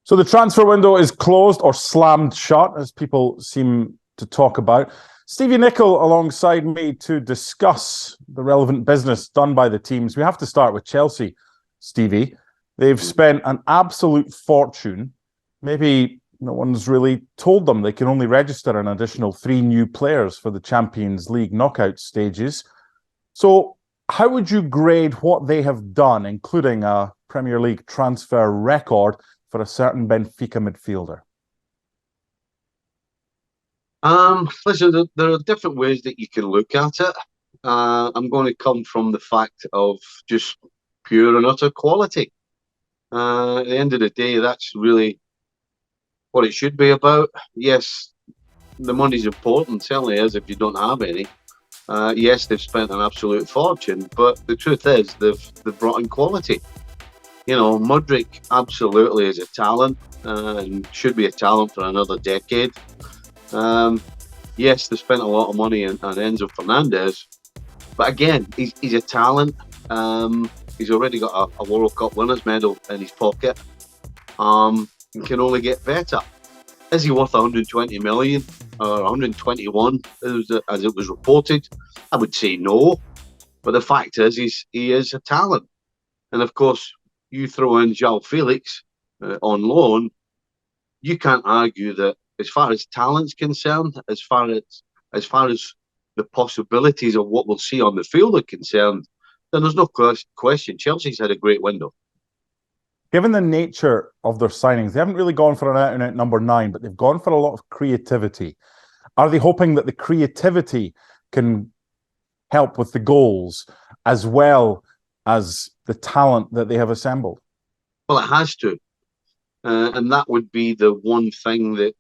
So the transfer window is closed or slammed shut, as people seem to talk about. Stevie Nicol alongside me to discuss the relevant business done by the teams. We have to start with Chelsea, Stevie. They've spent an absolute fortune. Maybe no one's really told them they can only register an additional 3 new players for the Champions League knockout stages. So how would you grade what they have done, including a Premier League transfer record for a certain Benfica midfielder? Listen, there are different ways that you can look at it. I'm going to come from the fact of just pure and utter quality. At the end of the day, that's really what it should be about. Yes, the money's important, certainly is if you don't have any. Yes, they've spent an absolute fortune, but the truth is they've brought in quality. You know, Mudryk absolutely is a talent and should be a talent for another decade. Yes, they spent a lot of money on Enzo Fernandez, but again, he's a talent. He's already got a World Cup winners medal in his pocket. And can only get better. Is he worth 120 million or 121 as it was reported? I would say no, but the fact is he is a talent. And of course, you throw in João Felix on loan, you can't argue that as far as talent's concerned, as far as the possibilities of what we'll see on the field are concerned, then there's no question. Chelsea's had a great window. Given the nature of their signings, they haven't really gone for an out-and-out number 9, but they've gone for a lot of creativity. Are they hoping that the creativity can help with the goals as well as the talent that they have assembled? Well, it has to. And that would be the one thing that,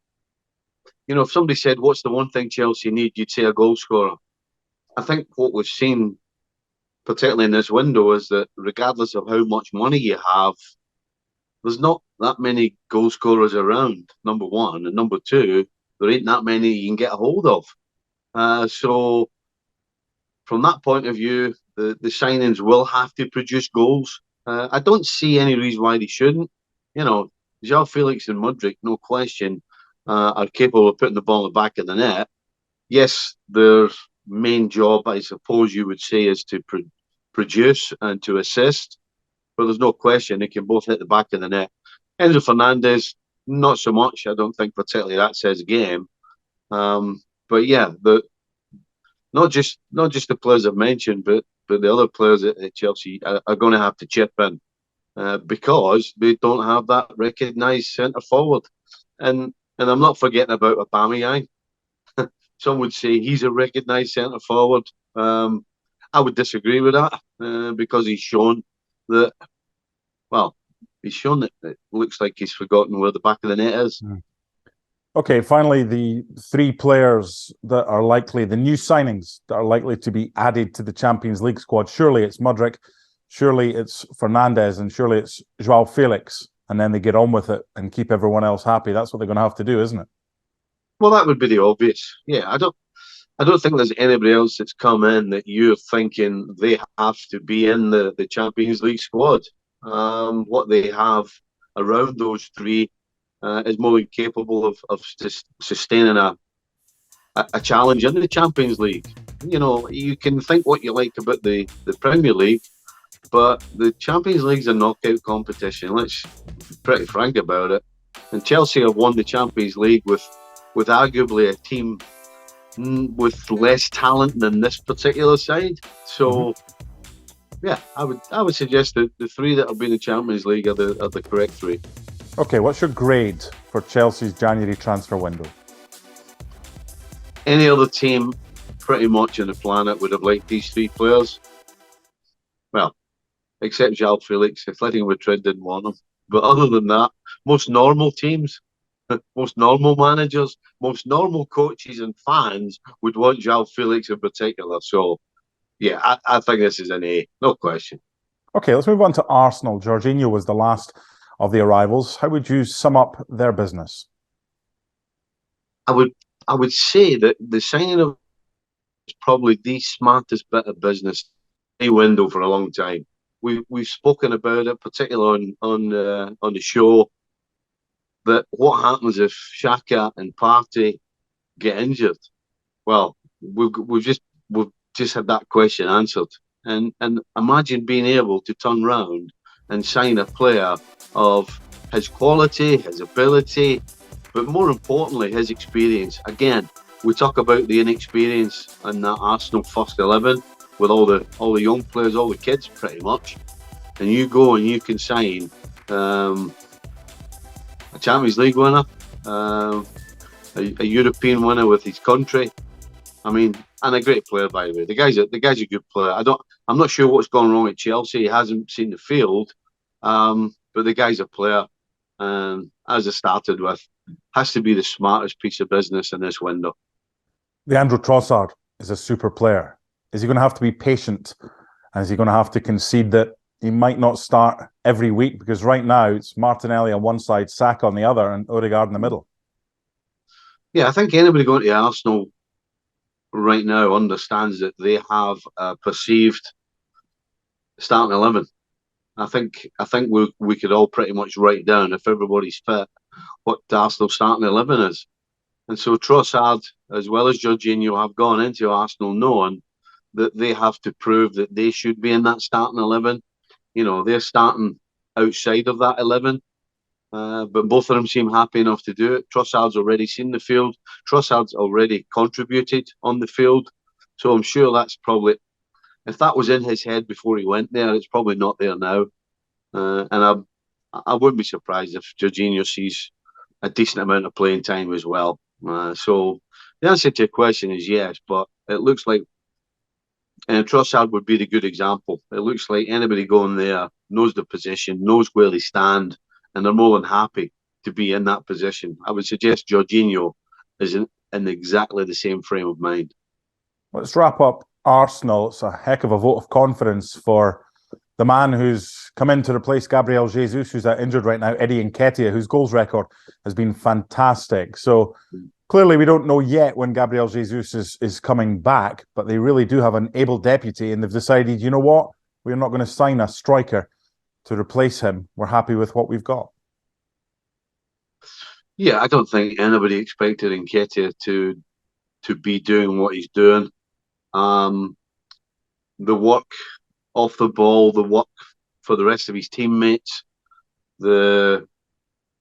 you know, if somebody said, what's the one thing Chelsea need, you'd say a goal scorer. I think what we've seen, particularly in this window, is that regardless of how much money you have, there's not that many goal scorers around, number one. And number two, there ain't that many you can get a hold of. So from that point of view, the signings will have to produce goals. I don't see any reason why they shouldn't. You know, João Felix and Mudryk, no question, are capable of putting the ball in the back of the net. Yes, their main job, I suppose you would say, is to produce and to assist. But there's no question they can both hit the back of the net. Enzo Fernandez, not so much. I don't think particularly that says game. But yeah, not just the players I've mentioned, but the other players at Chelsea are going to have to chip in because they don't have that recognised centre forward. And I'm not forgetting about Aubameyang. Some would say he's a recognised centre forward. I would disagree with that because he's shown that. Well, he's shown that it looks like he's forgotten where the back of the net is. Okay, finally, the 3 players that are likely, the new signings that are likely to be added to the Champions League squad. Surely it's Mudryk, surely it's Fernandez, and surely it's João Felix. And then they get on with it and keep everyone else happy. That's what they're going to have to do, isn't it? Well, that would be the obvious. Yeah, I don't think there's anybody else that's come in that you're thinking they have to be in the Champions League squad. What they have around those 3 is more than capable of sustaining a challenge in the Champions League. You know, you can think what you like about the Premier League, but the Champions League's a knockout competition. Let's be pretty frank about it. And Chelsea have won the Champions League with arguably a team with less talent than this particular side. So, yeah, I would suggest that the 3 that will be in the Champions League are the correct 3. Okay, what's your grade for Chelsea's January transfer window? Any other team pretty much on the planet would have liked these 3 players. Well, except João Felix. Atletico Madrid didn't want them. But other than that, most normal teams, most normal managers, most normal coaches and fans would want João Felix in particular. So, yeah, I think this is an A, no question. Okay, let's move on to Arsenal. Jorginho was the last of the arrivals. How would you sum up their business? I would say that the signing of is probably the smartest bit of business in a window for a long time. We've spoken about it, particularly on the show. that what happens if Xhaka and Partey get injured? Well, we've just had that question answered, and imagine being able to turn round and sign a player of his quality, his ability, but more importantly, his experience. Again, we talk about the inexperience in that Arsenal first 11 with all the young players, all the kids, pretty much, and you go and you can sign a Champions League winner, a European winner with his country. I mean, and a great player, by the way. The guy's a good player. I'm not sure what's gone wrong at Chelsea. He hasn't seen the field, but the guy's a player. And as I started with, has to be the smartest piece of business in this window. Leandro Trossard is a super player. Is he going to have to be patient? And is he going to have to concede that he might not start every week? Because right now it's Martinelli on one side, Saka on the other, and Odegaard in the middle. Yeah, I think anybody going to Arsenal right now understands that they have a perceived starting 11. I think we could all pretty much write down, if everybody's fit, what Arsenal starting 11 is. And so Trossard, as well as Jorginho, have gone into Arsenal knowing that they have to prove that they should be in that starting 11. You know, they're starting outside of that 11. But both of them seem happy enough to do it. Trossard's already seen the field. Trossard's already contributed on the field. So I'm sure that's probably, if that was in his head before he went there, it's probably not there now. And I wouldn't be surprised if Jorginho sees a decent amount of playing time as well. So the answer to your question is yes, but it looks like Trossard would be the good example. It looks like anybody going there knows the position, knows where they stand, and they're more than happy to be in that position. I would suggest Jorginho is in exactly the same frame of mind. Let's wrap up Arsenal. It's a heck of a vote of confidence for the man who's come in to replace Gabriel Jesus, who's injured right now, Eddie Nketiah, whose goals record has been fantastic. So clearly we don't know yet when Gabriel Jesus is coming back, but they really do have an able deputy, and they've decided, you know what, we're not going to sign a striker to replace him. We're happy with what we've got. Yeah, I don't think anybody expected Nketiah to be doing what he's doing. The work off the ball, the work for the rest of his teammates, the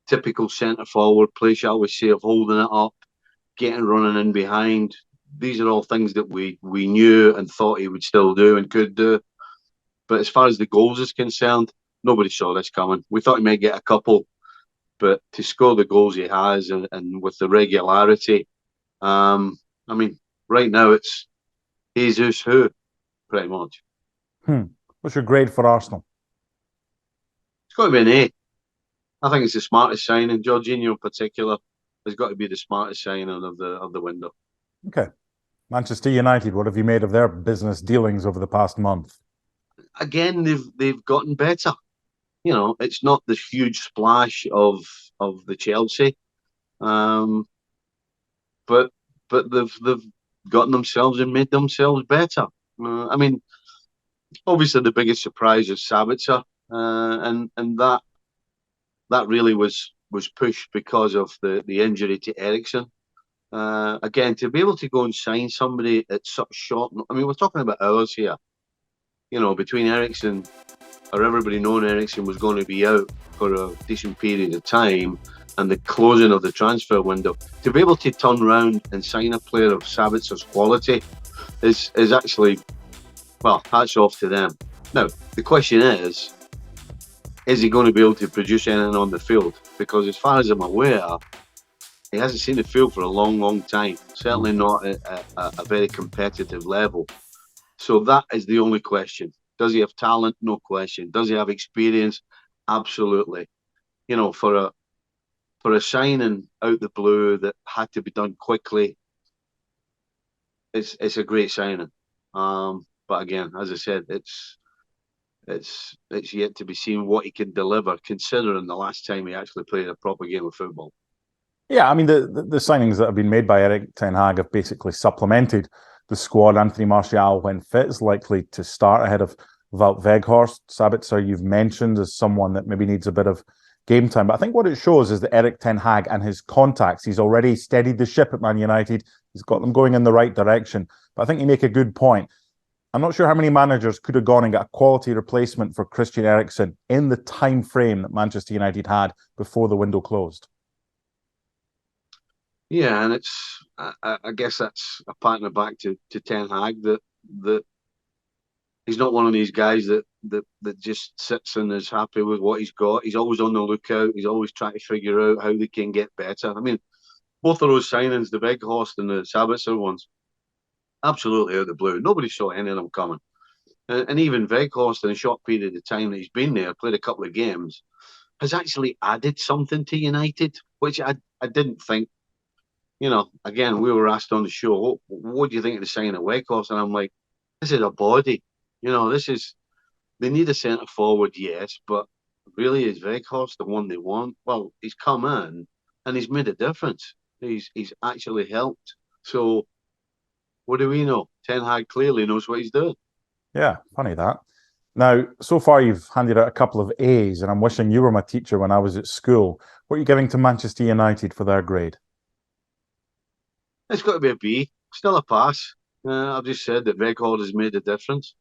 typical centre-forward play, shall we say, of holding it up, getting running in behind. These are all things that we knew and thought he would still do and could do. But as far as the goals is concerned, nobody saw this coming. We thought he might get a couple, but to score the goals he has and with the regularity, I mean, right now it's Jesus who, pretty much. What's your grade for Arsenal? It's got to be an A. I think it's the smartest signing. Jorginho in particular has got to be the smartest signing of the window. Okay. Manchester United, what have you made of their business dealings over the past month? Again, they've gotten better. You know, it's not the huge splash of the Chelsea, but they've gotten themselves and made themselves better. I mean, obviously the biggest surprise is Sabitzer, and that really was pushed because of the injury to Eriksen. Again, to be able to go and sign somebody at such short, I mean, we're talking about hours here. You know, between Eriksen, or everybody knowing Eriksen was going to be out for a decent period of time, and the closing of the transfer window, to be able to turn around and sign a player of Sabitzer's quality is actually, well, hats off to them. Now, the question is he going to be able to produce anything on the field? Because as far as I'm aware, he hasn't seen the field for a long, long time. Certainly not at a very competitive level. So that is the only question. Does he have talent? No question. Does he have experience? Absolutely. You know, for a signing out the blue that had to be done quickly, it's a great signing. But again, as I said, it's yet to be seen what he can deliver, considering the last time he actually played a proper game of football. Yeah, I mean, the signings that have been made by Erik ten Hag have basically supplemented the squad. Anthony Martial, when fit, is likely to start ahead of Wout Weghorst. Sabitzer, you've mentioned, as someone that maybe needs a bit of game time. But I think what it shows is that Erik ten Hag and his contacts, he's already steadied the ship at Man United. He's got them going in the right direction. But I think you make a good point. I'm not sure how many managers could have gone and got a quality replacement for Christian Eriksen in the time frame that Manchester United had before the window closed. Yeah, and I guess that's a partner back to Ten Hag that he's not one of these guys that just sits and is happy with what he's got. He's always on the lookout. He's always trying to figure out how they can get better. I mean, both of those signings, the Weghorst and the Sabitzer ones, absolutely out of the blue. Nobody saw any of them coming. And even Weghorst, in a short period of time that he's been there, played a couple of games, has actually added something to United, which I didn't think. You know, again, we were asked on the show, what do you think of the signing of Weghorst? And I'm like, this is a body. You know, they need a centre forward, yes, but really is Weghorst the one they want? Well, he's come in and he's made a difference. He's actually helped. So what do we know? Ten Hag clearly knows what he's doing. Yeah, funny that. Now, so far you've handed out a couple of A's, and I'm wishing you were my teacher when I was at school. What are you giving to Manchester United for their grade? It's got to be a B. Still a pass. I've just said that Weghorst has made a difference.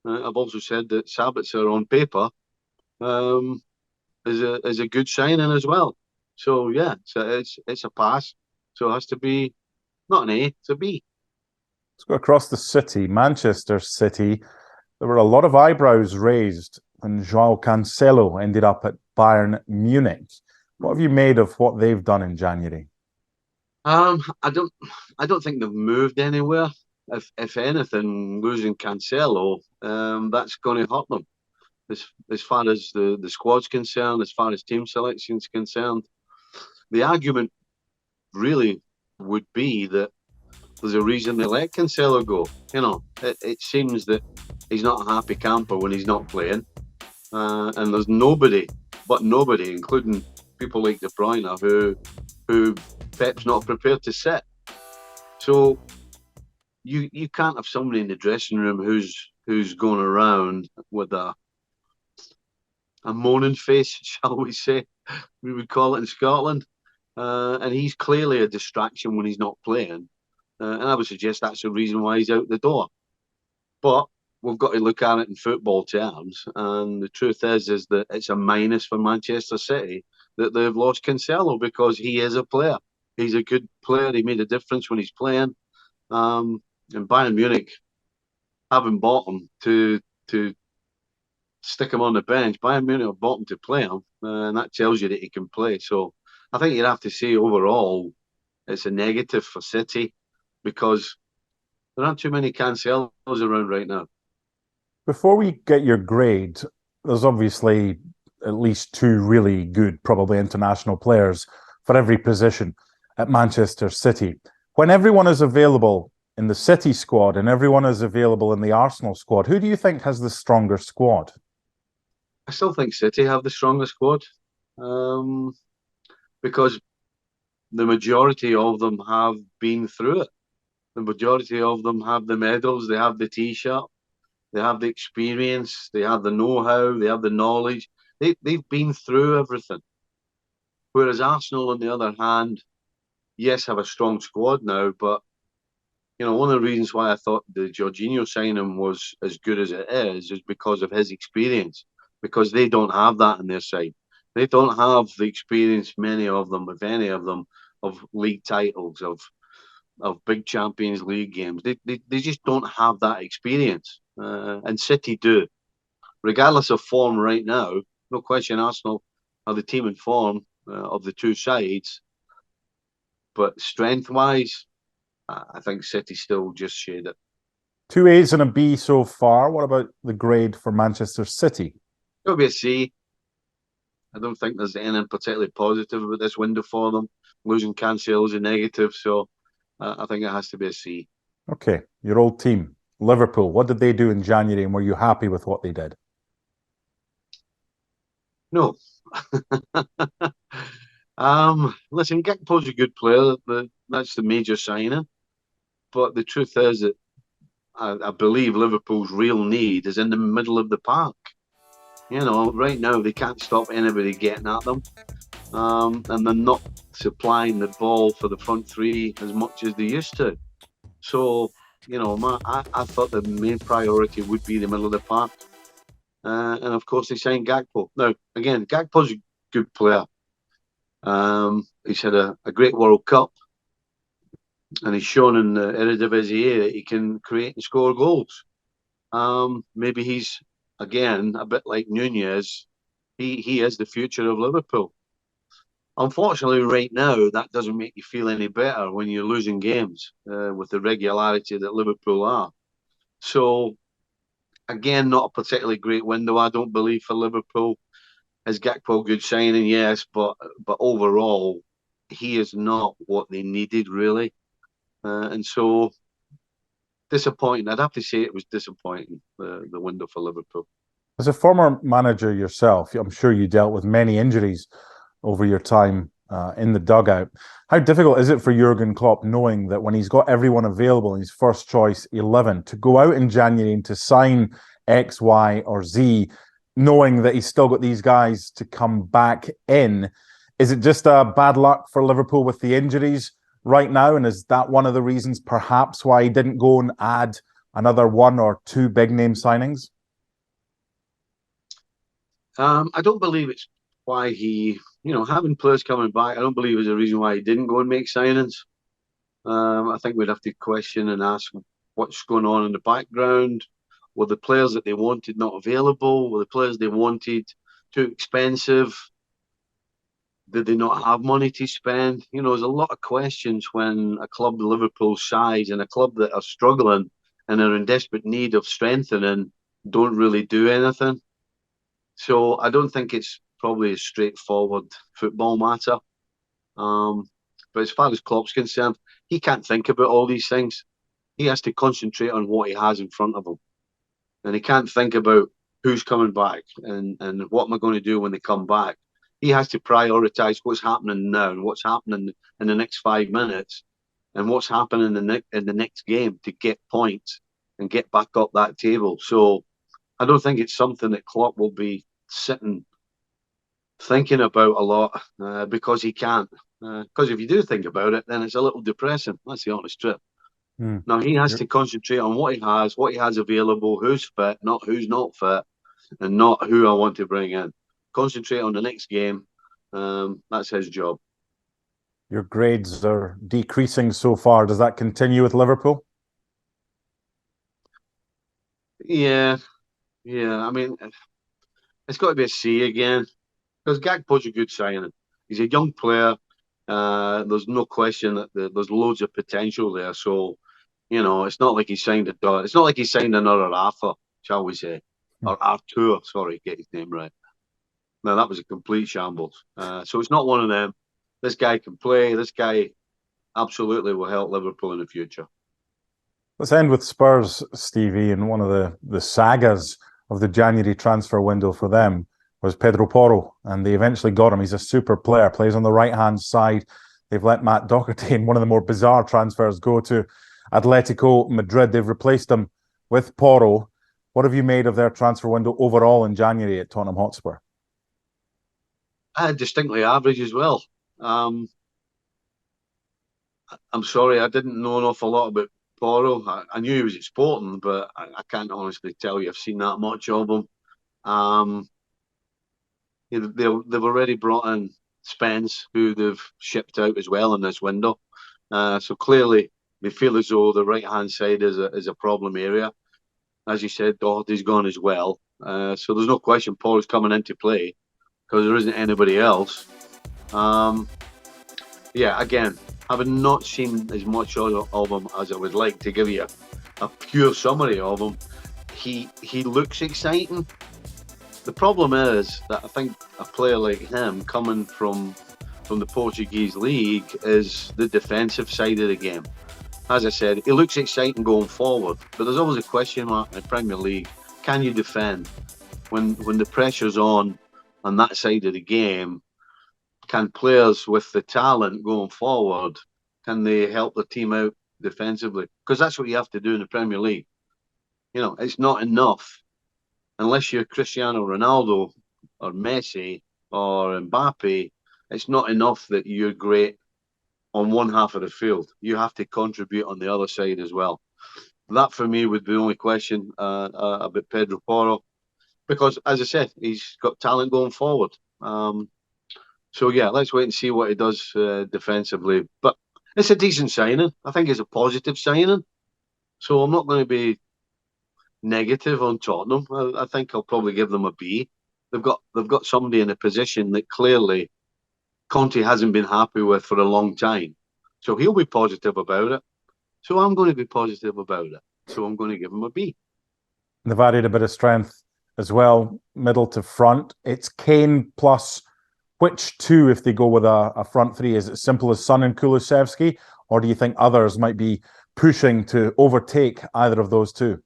I've also said that Sabitzer on paper is a good signing as well. So yeah, it's a pass. So it has to be not an A, it's a B. Let's go across the city, Manchester City. There were a lot of eyebrows raised when Joao Cancelo ended up at Bayern Munich. What have you made of what they've done in January? I don't think they've moved anywhere. If anything, losing Cancelo, that's going to hurt them. As far as the squad's concerned, as far as team selection's concerned, the argument really would be that there's a reason they let Cancelo go. You know, it seems that he's not a happy camper when he's not playing, and there's nobody, including people like De Bruyne, who Pep's not prepared to sit. So you can't have somebody in the dressing room who's going around with a moaning face, shall we say? We would call it in Scotland. And he's clearly a distraction when he's not playing. And I would suggest that's the reason why he's out the door. But we've got to look at it in football terms. And the truth is that it's a minus for Manchester City that they've lost Cancelo because he is a player. He's a good player. He made a difference when he's playing. And Bayern Munich haven't bought him to stick him on the bench. Bayern Munich have bought him to play him. And that tells you that he can play. So I think you'd have to say overall it's a negative for City because there aren't too many Cancelos around right now. Before we get your grade, there's obviously at least two really good, probably international players for every position at Manchester City. When everyone is available in the City squad and everyone is available in the Arsenal squad, who do you think has the stronger squad? I still think City have the stronger squad because the majority of them have been through it. The majority of them have the medals, they have the T-shirt, they have the experience, they have the know-how, they have the knowledge. They've been through everything. Whereas Arsenal, on the other hand, yes, have a strong squad now, but you know, one of the reasons why I thought the Jorginho signing was as good as it is because of his experience, because they don't have that on their side. They don't have the experience, many of them, if any of them, of league titles, of big Champions League games. They just don't have that experience. And City do. Regardless of form right now, no question Arsenal are the team in form of the two sides. But strength-wise, I think City still just shade it. Two A's and a B so far. What about the grade for Manchester City? It'll be a C. I don't think there's anything particularly positive about this window for them. Losing Cancelo is a negative, so I think it has to be a C. Okay, your old team, Liverpool. What did they do in January, and were you happy with what they did? No. Listen, Gakpo's a good player. That's the major signing. But the truth is that I believe Liverpool's real need is in the middle of the park. You know, right now they can't stop anybody getting at them, and they're not supplying the ball for the front three as much as they used to. So, you know, I thought the main priority would be the middle of the park. And of course, they signed Gakpo. Now, again, Gakpo's a good player. He's had a great World Cup, and he's shown in the Eredivisie that he can create and score goals. Maybe he's, again, a bit like Nunez. He is the future of Liverpool. Unfortunately, right now, that doesn't make you feel any better when you're losing games with the regularity that Liverpool are. So, again, not a particularly great window, I don't believe, for Liverpool. Is Gakpo a good signing? Yes, but overall, he is not what they needed, really. And so, disappointing. I'd have to say it was disappointing, the window for Liverpool. As a former manager yourself, I'm sure you dealt with many injuries over your time in the dugout. How difficult is it for Jurgen Klopp knowing that when he's got everyone available in his first choice 11 to go out in January and to sign X, Y, or Z, knowing that he's still got these guys to come back in? Is it just bad luck for Liverpool with the injuries right now? And is that one of the reasons perhaps why he didn't go and add another one or two big name signings? I don't believe it's why he, having players coming back, I don't believe is a reason why he didn't go and make signings. I think we'd have to question and ask what's going on in the background. Were the players that they wanted not available? Were the players they wanted too expensive? Did they not have money to spend? There's a lot of questions when a club Liverpool's size and a club that are struggling and are in desperate need of strengthening don't really do anything. So I don't think it's probably a straightforward football matter. But as far as Klopp's concerned, he can't think about all these things. He has to concentrate on what he has in front of him. And he can't think about who's coming back and what am I going to do when they come back. He has to prioritise what's happening now and what's happening in the next 5 minutes and what's happening in the next game to get points and get back up that table. So I don't think it's something that Klopp will be sitting thinking about a lot because he can't. Because if you do think about it, then it's a little depressing. That's the honest truth. Now he has to concentrate on what he has available, who's fit, not who's not fit, and not who I want to bring in. Concentrate on the next game. That's his job. Your grades are decreasing so far. Does that continue with Liverpool? Yeah. I mean, it's got to be a C again because Gakpo's a good signing. He's a young player. There's no question that there's loads of potential there. So, it's not like he signed it's not like he signed another Arthur, shall we say, or Artur. Sorry, get his name right. No, that was a complete shambles. So it's not one of them. This guy can play. This guy absolutely will help Liverpool in the future. Let's end with Spurs, Stevie, and one of the sagas of the January transfer window for them was Pedro Porro, and they eventually got him. He's a super player, plays on the right-hand side. They've let Matt Doherty, in one of the more bizarre transfers, go to Atletico Madrid. They've replaced him with Porro. What have you made of their transfer window overall in January at Tottenham Hotspur? Distinctly average as well. I'm sorry, I didn't know an awful lot about Porro. I knew he was at Sporting, but I can't honestly tell you I've seen that much of him. They've already brought in Spence, who they've shipped out as well in this window. So clearly they feel as though the right-hand side is a problem area. As you said, Doherty's gone as well. So there's no question Porro's coming into play because there isn't anybody else. Again, having not seen as much of him as I would like to give you a pure summary of him, he looks exciting. The problem is that I think a player like him coming from the Portuguese league is the defensive side of the game. As I said, it looks exciting going forward, but there's always a question mark in the Premier League. Can you defend when the pressure's on that side of the game? Can players with the talent going forward, can they help the team out defensively? Because that's what you have to do in the Premier League. It's not enough unless you're Cristiano Ronaldo or Messi or Mbappe, it's not enough that you're great on one half of the field. You have to contribute on the other side as well. That for me would be the only question about Pedro Porro, because as I said, he's got talent going forward. So yeah, let's wait and see what he does defensively. But it's a decent signing. I think it's a positive signing. So I'm not going to be negative on Tottenham. I think I'll probably give them a B. They've got somebody in a position that clearly Conte hasn't been happy with for a long time. So he'll be positive about it. So I'm going to be positive about it. So I'm going to give him a B. They've added a bit of strength as well, middle to front. It's Kane plus which two if they go with a front three? Is it simple as Son and Kulusevski, or do you think others might be pushing to overtake either of those two?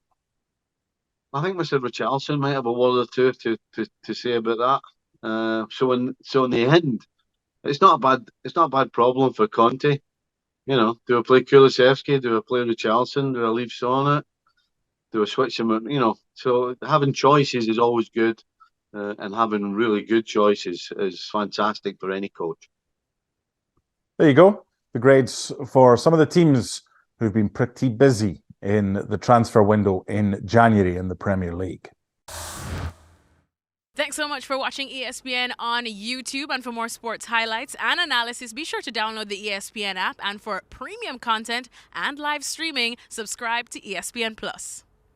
I think Mr. Richarlison might have a word or two to say about that. So in the end, it's not a bad problem for Conte. You know, do I play Kulusevski? Do I play Richarlison? Do I leave Son? Do I switch him? You know, so having choices is always good, and having really good choices is fantastic for any coach. There you go. The grades for some of the teams who've been pretty busy in the transfer window in January in the Premier League. Thanks so much for watching ESPN on YouTube. And for more sports highlights and analysis, be sure to download the ESPN app. And for premium content and live streaming, subscribe to ESPN Plus.